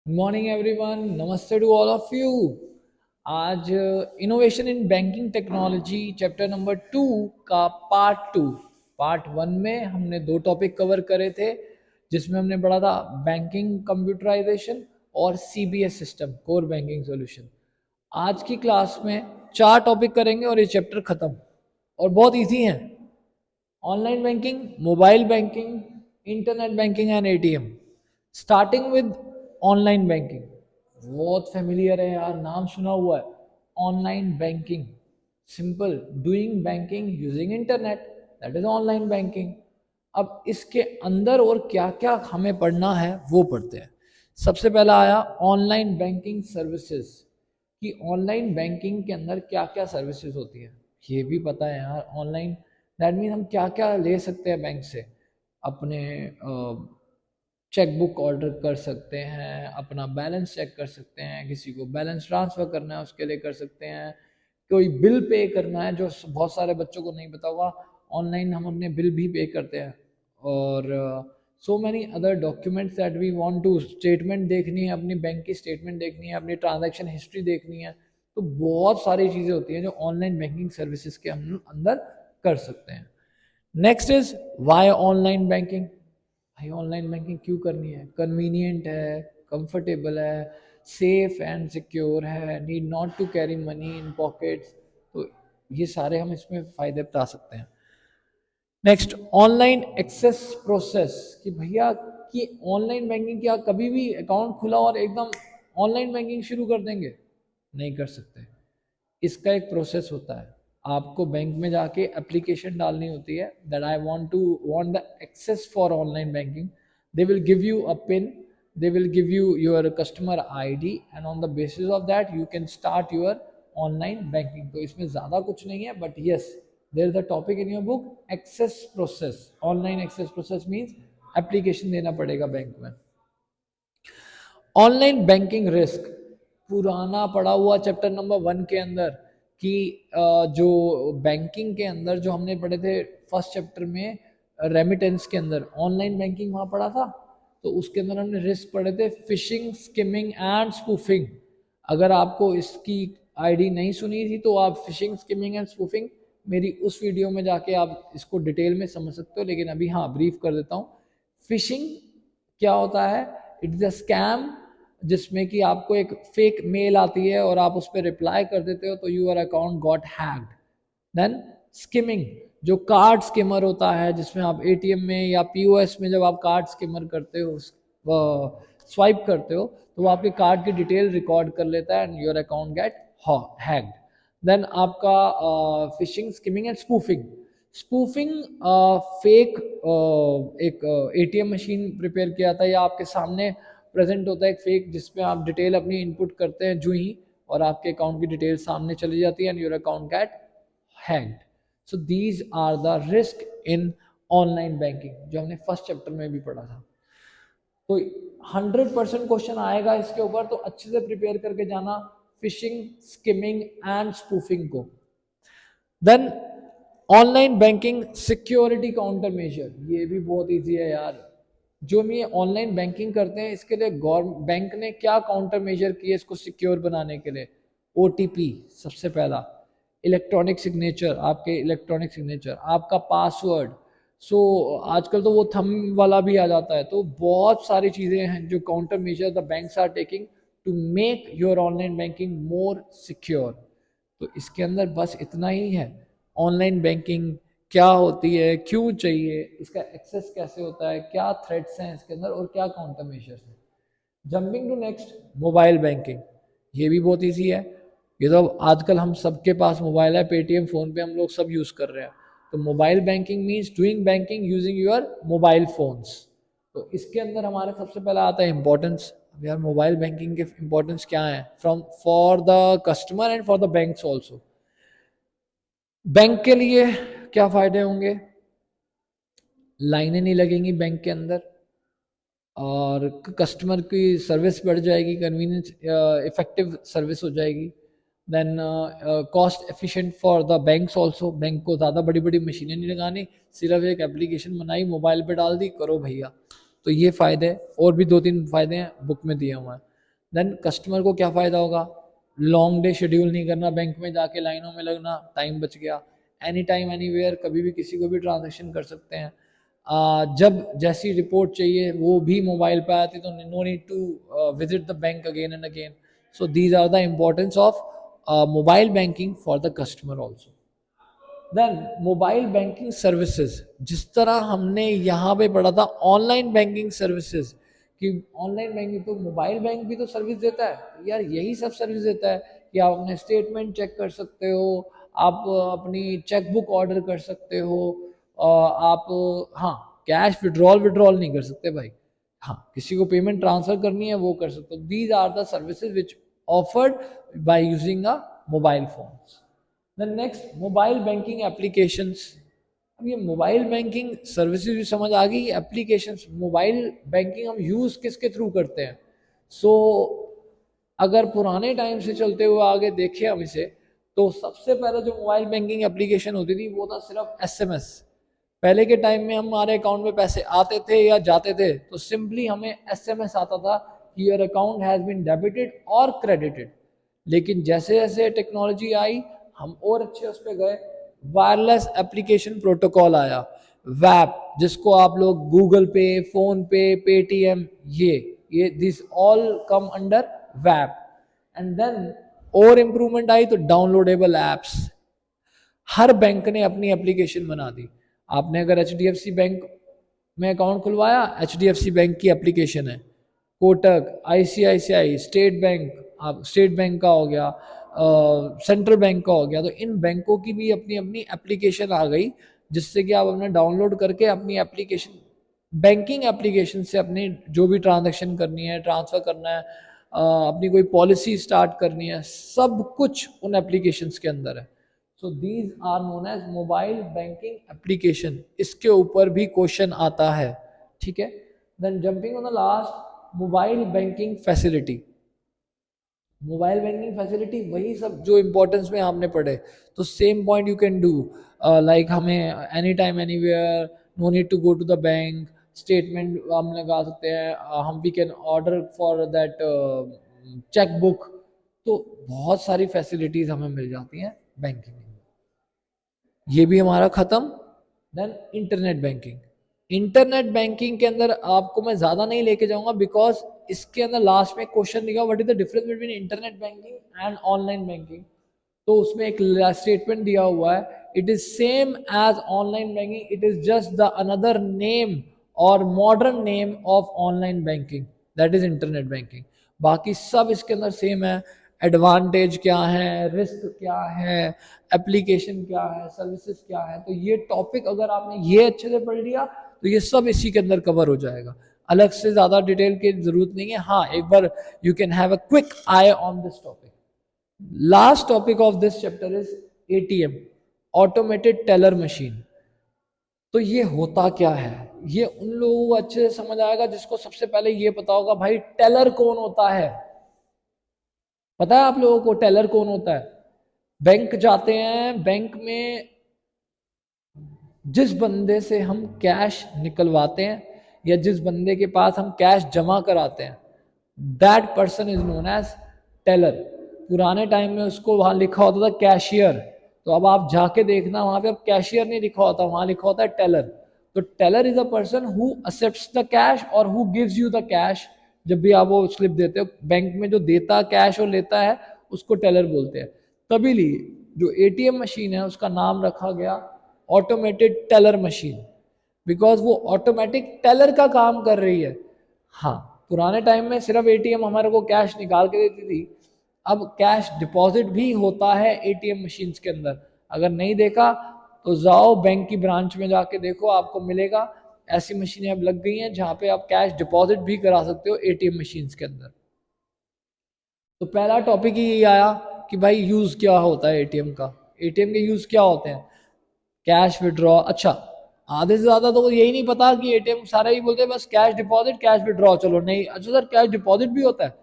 Good morning everyone, नमस्ते to all of you. आज innovation in banking technology chapter number 2 का part 1 में हमने दो टॉपिक कवर करे थे, जिसमें हमने पढ़ा था बैंकिंग कंप्यूटराइजेशन और CBS system core banking solution. आज की क्लास में चार टॉपिक करेंगे और ये चैप्टर खत्म, और बहुत इजी है। Online banking, mobile banking, internet banking and ATM. Starting with online banking. बहुत फेमिलियर है यार, नाम सुना हुआ है। Online banking, simple doing banking using internet, that is online banking. अब इसके अंदर और क्या क्या हमें पढ़ना है वो पढ़ते हैं। सबसे पहला आया ऑनलाइन बैंकिंग सर्विसेज, कि ऑनलाइन बैंकिंग के अंदर क्या क्या सर्विसेज होती है। ये भी पता है यार, ऑनलाइन दैट मीन हम क्या क्या ले सकते हैं बैंक से। अपने चेक बुक ऑर्डर कर सकते हैं, अपना बैलेंस चेक कर सकते हैं, किसी को बैलेंस ट्रांसफ़र करना है उसके लिए कर सकते हैं, कोई बिल पे करना है जो बहुत सारे बच्चों को नहीं पता होगा, ऑनलाइन हम अपने बिल भी पे करते हैं। और so many other documents that we want to, statement देखनी है, अपनी बैंक की स्टेटमेंट देखनी है, अपनी ट्रांजैक्शन हिस्ट्री देखनी है। तो बहुत सारी चीज़ें होती हैं जो ऑनलाइन बैंकिंग सर्विसेज के हम अंदर कर सकते हैं। Next is why online banking. भाई ऑनलाइन बैंकिंग क्यों करनी है? कन्वीनियंट है, कंफर्टेबल है, सेफ एंड सिक्योर है, need not to carry money in pockets. तो ये सारे हम इसमें फ़ायदे बता सकते हैं। नेक्स्ट ऑनलाइन एक्सेस प्रोसेस, कि भैया कि ऑनलाइन बैंकिंग क्या कभी भी अकाउंट खुला और एकदम ऑनलाइन बैंकिंग शुरू कर देंगे? नहीं कर सकते। इसका एक प्रोसेस होता है। आपको बैंक में जाके एप्लीकेशन डालनी होती है that I want the access for online banking. They will give you a pin, they will give you your customer ID, and on the basis of that you can start your online banking. तो इसमें ज़्यादा कुछ नहीं है, but yes there is the topic in your book, access process. Online access process means application देना पड़ेगा bank में। Online banking risk, पुराना पड़ा हुआ चैप्टर नंबर 1 के अंदर, कि जो बैंकिंग के अंदर जो हमने पढ़े थे फर्स्ट चैप्टर में, रेमिटेंस के अंदर ऑनलाइन बैंकिंग वहाँ पढ़ा था। तो उसके अंदर हमने रिस्क पढ़े थे, फिशिंग, स्किमिंग एंड स्पूफिंग। अगर आपको इसकी आईडी नहीं सुनी थी तो आप फिशिंग, स्किमिंग एंड स्पूफिंग मेरी उस वीडियो में जाके आप इसको डिटेल में समझ सकते हो, लेकिन अभी हाँ ब्रीफ कर देता हूँ। फिशिंग क्या होता है? इट इज़ अ स्कैम, जिसमें कि आपको एक फेक मेल आती है और आप उस पर रिप्लाई कर देते हो तो your account got hacked. Then skimming, जो कार्ड स्किमर होता है, जिसमें आप एटीएम में या पीओएस में जब आप कार्ड स्किमर करते हो, स्वाइप करते हो, तो वो आपके कार्ड की डिटेल रिकॉर्ड कर लेता है and your account get hacked. Then आपका phishing, skimming and spoofing. Spoofing fake एक एटीएम मशीन प्रिपेयर किया था या आपके सामने प्रेजेंट होता है एक फेक, जिसमें आप डिटेल अपनी इनपुट करते हैं जो ही, और आपके अकाउंट की डिटेल सामने चली जाती है and your account get hacked. So these are the risk in online banking, जो हमने फर्स्ट चैप्टर में भी पढ़ा था। तो 100% क्वेश्चन आएगा इसके ऊपर, तो अच्छे से प्रिपेयर करके जाना फिशिंग, स्किमिंग एंड स्पूफिंग को। Then online banking security countermeasure, ये भी बहुत इजी है यार। जो हम ये ऑनलाइन बैंकिंग करते हैं, इसके लिए गवर्नमेंट बैंक ने क्या काउंटर मेजर किए इसको सिक्योर बनाने के लिए? ओटीपी सबसे पहला, इलेक्ट्रॉनिक सिग्नेचर, आपके इलेक्ट्रॉनिक सिग्नेचर, आपका पासवर्ड। सो आजकल तो वो थंब वाला भी आ जाता है। तो बहुत सारी चीज़ें हैं जो countermeasure the banks are taking to make your online banking more secure. तो इसके अंदर बस इतना ही है। ऑनलाइन बैंकिंग क्या होती है, क्यों चाहिए, इसका एक्सेस कैसे होता है, क्या थ्रेट्स हैं इसके अंदर, और क्या काउंटर मेजर्स हैं। Jumping to next, mobile banking. ये भी बहुत ईजी है। ये तो आजकल हम सबके पास मोबाइल है, पेटीएम, फोन पे हम लोग सब यूज़ कर रहे हैं। तो mobile banking means doing banking using your mobile phones. तो इसके अंदर हमारे सबसे पहला आता है इंपॉर्टेंस। अब यार मोबाइल बैंकिंग के इंपॉर्टेंस क्या है from for the customer and for the banks also. Bank के लिए क्या फायदे होंगे? लाइनें नहीं लगेंगी बैंक के अंदर, और कस्टमर की सर्विस बढ़ जाएगी, कन्वीनियंस, इफेक्टिव सर्विस हो जाएगी। Then cost efficient for the banks also, bank को ज़्यादा बड़ी बड़ी मशीनें नहीं लगानी, सिर्फ एक एप्लीकेशन बनाई, मोबाइल पे डाल दी, करो भैया। तो ये फ़ायदे, और भी 2-3 फ़ायदे हैं बुक में दिए हुए हैं। देन कस्टमर को क्या फ़ायदा होगा, लॉन्ग डे शेड्यूल नहीं करना, बैंक में जाके लाइनों में लगना, टाइम बच गया, एनी टाइम एनीवेयर कभी भी किसी को भी ट्रांजेक्शन कर सकते हैं। जब जैसी रिपोर्ट चाहिए वो भी मोबाइल पे आती, तो no need to visit the bank again and again. So these are the importance of mobile banking for the customer also. Then mobile banking services, जिस तरह हमने यहाँ पे पढ़ा था ऑनलाइन बैंकिंग सर्विसेज कि ऑनलाइन बैंकिंग, तो मोबाइल बैंक भी तो सर्विस देता है यार, यही सब सर्विस देता है कि आप अपने स्टेटमेंट चेक कर सकते हो, आप अपनी चेक बुक ऑर्डर कर सकते हो, आप हाँ कैश विड्रॉल नहीं कर सकते भाई, हाँ किसी को पेमेंट ट्रांसफर करनी है वो कर सकते हो। These are the services which offered by using a mobile phones. The next mobile banking applications. अब ये मोबाइल बैंकिंग सर्विसेज भी समझ आ गई, एप्लीकेशंस मोबाइल बैंकिंग हम यूज किसके थ्रू करते हैं। सो अगर पुराने टाइम से चलते हुए आगे देखें हम इसे, तो सबसे पहले जो मोबाइल बैंकिंग एप्लीकेशन होती थी वो था सिर्फ एसएमएस। पहले के टाइम में हमारे अकाउंट में पैसे आते थे या जाते थे तो सिंपली हमें एसएमएस आता था कि your account has been debited और क्रेडिटेड। लेकिन जैसे जैसे टेक्नोलॉजी आई हम और अच्छे उस पर गए, वायरलेस एप्लीकेशन प्रोटोकॉल आया, वैप, जिसको आप लोग गूगल पे, फोन पे, पेटीएम, ये दिस ऑल कम अंडर वैप। एंड देन और इम्प्रूवमेंट आई तो डाउनलोडेबल एप्स, हर बैंक ने अपनी एप्लीकेशन बना दी। आपने अगर एचडीएफसी बैंक में अकाउंट खुलवाया, एचडीएफसी बैंक की एप्लीकेशन है, कोटक, आईसीआईसीआई, स्टेट बैंक, आप स्टेट बैंक का हो गया, सेंट्रल बैंक का हो गया, तो इन बैंकों की भी अपनी अपनी एप्लीकेशन आ गई, जिससे कि आप अपने डाउनलोड करके अपनी एप्लीकेशन, बैंकिंग एप्लीकेशन से अपनी जो भी ट्रांजैक्शन करनी है, ट्रांसफ़र करना है, अपनी कोई पॉलिसी स्टार्ट करनी है, सब कुछ उन एप्लीकेशंस के अंदर है। So these are known as mobile banking application. इसके ऊपर भी क्वेश्चन आता है, ठीक है। Then jumping on the last, mobile banking facility. Mobile banking facility वही सब जो इंपॉर्टेंस में आपने पढ़े, तो same point you can do, like हमें any time anywhere, no need to go to the bank, statement हम लगा सकते हैं, हम we can order for that cheque book, तो बहुत सारी फैसिलिटीज हमें मिल जाती हैं बैंकिंग में। ये भी हमारा खत्म। Then internet banking. Internet banking के अंदर आपको मैं ज्यादा नहीं लेके जाऊंगा, बिकॉज इसके अंदर लास्ट में क्वेश्चन लिखा what is the difference between internet banking and online banking, तो उसमें एक स्टेटमेंट दिया हुआ है, it is same as online banking, it is just the another name और modern name of online banking, that is internet banking. बाकी सब इसके अंदर सेम है। एडवांटेज क्या है, रिस्क क्या है, एप्लीकेशन क्या है, सर्विसेज क्या है, तो ये टॉपिक अगर आपने ये अच्छे से पढ़ लिया तो ये सब इसी के अंदर कवर हो जाएगा, अलग से ज्यादा डिटेल की जरूरत नहीं है। हाँ एक बार you can have a quick eye on this topic. Last topic of this chapter is ATM, automated teller machine. तो ये होता क्या है, ये उन लोगों को अच्छे से समझ आएगा जिसको सबसे पहले ये पता होगा भाई टेलर कौन होता है। पता है आप लोगों को टेलर कौन होता है? बैंक जाते हैं, बैंक में जिस बंदे से हम कैश निकलवाते हैं या जिस बंदे के पास हम कैश जमा कराते हैं, that person is known as teller. पुराने टाइम में उसको वहां लिखा होता था कैशियर, तो अब आप जाके देखना वहां पे अब कैशियर नहीं लिखा होता, वहां लिखा होता है टेलर। तो teller is a person who accepts the cash और who gives you the cash. जब भी आप वो स्लिप देते हो, बैंक में जो देता कैश और लेता है उसको टेलर बोलते हैं। तभी लिए जो एटीएम मशीन है उसका नाम रखा गया ऑटोमेटेड टेलर मशीन, बिकॉज वो ऑटोमेटिक टेलर का काम कर रही है। हाँ पुराने टाइम में सिर्फ एटीएम हमारे को कैश निकाल के देती थी, अब कैश डिपॉजिट भी होता है एटीएम मशीन्स के अंदर। अगर नहीं देखा तो जाओ बैंक की ब्रांच में जाके देखो, आपको मिलेगा ऐसी मशीनें अब लग गई हैं जहां पे आप कैश डिपॉजिट भी करा सकते हो एटीएम मशीन्स के अंदर। तो पहला टॉपिक ही यही आया कि भाई यूज क्या होता है एटीएम का, एटीएम के यूज क्या होते हैं, कैश विड्रॉ। अच्छा आधे से ज्यादा तो यही नहीं पता कि एटीएम, सारे ही बोलते हैं बस कैश डिपॉजिट कैश विड्रॉ, चलो नहीं, अच्छा सर कैश डिपॉजिट भी होता है?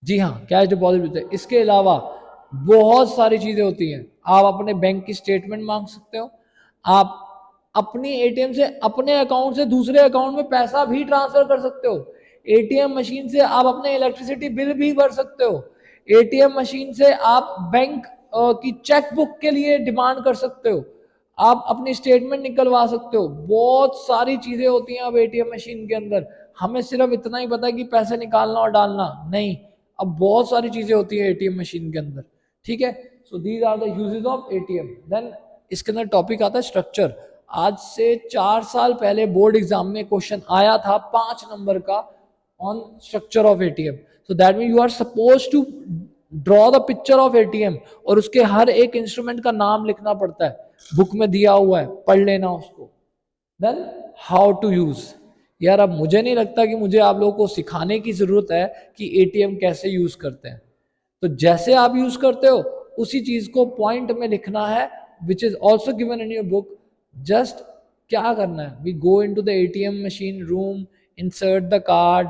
जी हाँ कैश डिपॉजिट भी होता है। इसके अलावा बहुत सारी चीजें होती हैं, आप अपने बैंक की स्टेटमेंट मांग सकते हो, आप अपनी एटीएम से अपने अकाउंट से दूसरे अकाउंट में पैसा भी ट्रांसफर कर सकते हो। एटीएम मशीन से आप अपने इलेक्ट्रिसिटी बिल भी भर सकते हो। एटीएम मशीन से आप बैंक की चेकबुक के लिए डिमांड कर सकते हो, आप अपनी स्टेटमेंट निकलवा सकते हो। बहुत सारी चीजें होती हैं अब एटीएम मशीन के अंदर। हमें सिर्फ इतना ही पता है कि पैसे निकालना और डालना नहीं, अब बहुत सारी चीजें होती है एटीएम मशीन के अंदर। ठीक है, so these are the uses of ATM. Then इसके अंदर टॉपिक आता है स्ट्रक्चर। आज से 4 साल पहले बोर्ड एग्जाम में क्वेश्चन आया था 5 नंबर का on structure of ATM. So that mean you are suppose to draw the picture of ATM, और उसके हर एक इंस्ट्रूमेंट का नाम लिखना पड़ता है, बुक में दिया हुआ है, पढ़ लेना उसको। Then how to use. यार अब मुझे नहीं लगता कि मुझे आप लोगों को सिखाने की जरूरत है कि एटीएम कैसे यूज करते हैं। तो जैसे आप यूज करते हो उसी चीज को पॉइंट में लिखना है, which is also given in your book. Just क्या करना है, we go into the ATM machine room, insert the card,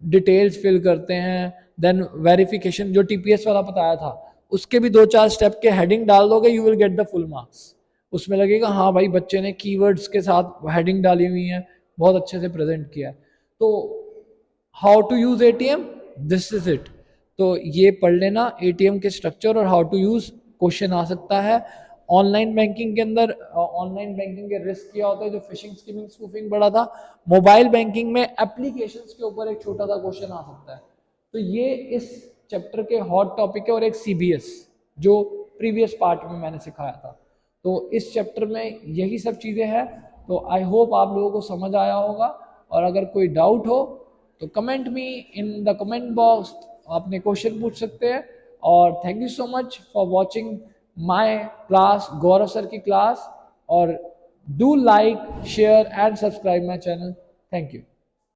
details fill करते हैं, देन वेरिफिकेशन जो टीपीएस वाला बताया था उसके भी 2-4 स्टेप के हेडिंग डाल दोगे, you will get the full marks. उसमें लगेगा हाँ भाई बच्चे ने कीवर्ड्स के साथ हेडिंग डाली हुई है, बहुत अच्छे से प्रेजेंट किया है। तो how to use ATM, this is it. तो ये पढ़ लेना एटीएम के स्ट्रक्चर और हाउ टू यूज, क्वेश्चन आ सकता है। ऑनलाइन बैंकिंग के अंदर ऑनलाइन बैंकिंग के रिस्क क्या होता है, जो फिशिंग स्कीमिंग स्पूफिंग पड़ा था। मोबाइल बैंकिंग में एप्लीकेशंस के ऊपर एक छोटा सा क्वेश्चन आ सकता है। तो ये इस चैप्टर के हॉट टॉपिक है। और एक सीबीएस जो प्रीवियस पार्ट में मैंने सिखाया था, तो इस चैप्टर में यही सब चीज़ें हैं। तो आई होप आप लोगों को समझ आया होगा, और अगर कोई डाउट हो तो comment me in the comment box, अपने क्वेश्चन पूछ सकते हैं। और thank you so much for watching my class, Gaurav sir की क्लास। और do like, share and subscribe my channel. Thank you.